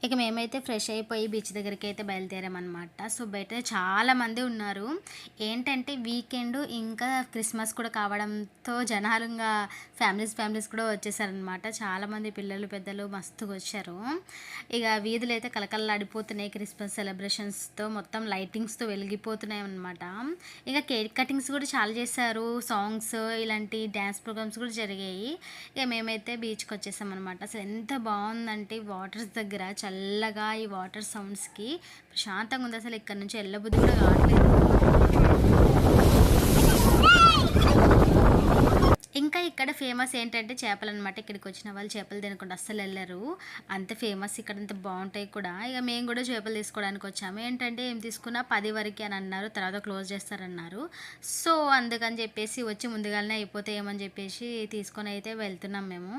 ఇక మేమైతే ఫ్రెష్ అయిపోయి బీచ్ దగ్గరికైతే బయలుదేరామనమాట. సో, బయట చాలామంది ఉన్నారు. ఏంటంటే వీకెండు ఇంకా క్రిస్మస్ కూడా కావడంతో జనాలింగా ఫ్యామిలీస్ కూడా వచ్చేసారనమాట. చాలామంది పిల్లలు, పెద్దలు మస్తుగొచ్చారు. ఇక వీధులైతే కళకళలాడిపోతున్నాయి క్రిస్మస్ సెలబ్రేషన్స్‌తో, మొత్తం లైటింగ్స్‌తో వెలిగిపోతున్నాయనమాట. ఇక కేక్ కటింగ్స్ కూడా చాలా చేశారు. సాంగ్స్ ఇలాంటి డ్యాన్స్ ప్రోగ్రామ్స్ కూడా జరిగాయి. ఇక మేమైతే బీచ్‌కొచ్చేసామనమాట. అసలు ఎంత బావుందంటే వాటర్స్ దగ్గర చల్లగా ఈ వాటర్ సౌండ్స్‌కి ప్రశాంతంగా ఉంది. అసలు ఇక్కడి నుంచి ఎళ్ళబుద్ధి కూడా కావట్లేదు. ఇంకా ఇక్కడ ఫేమస్ ఏంటంటే చేపలనమాట. ఇక్కడికొచ్చిన వాళ్ళు చేపలు తినకుండా అస్సలెళ్ళరు. అంత ఫేమస్ ఇక్కడ అంత బావుంటాయి కూడా. ఇక మేము కూడా చేపలు తీసుకోవడానికొచ్చాము. ఏంటంటే ఏం తీసుకున్నా 10 వరకే అని అన్నారు. తర్వాత క్లోజ్ చేస్తారన్నారు. సో, అందుకని చెప్పేసి వచ్చి ముందుగాలనే అయిపోతాయేమో అని చెప్పేసి తీసుకొనైతే వెళ్తున్నాం మేము.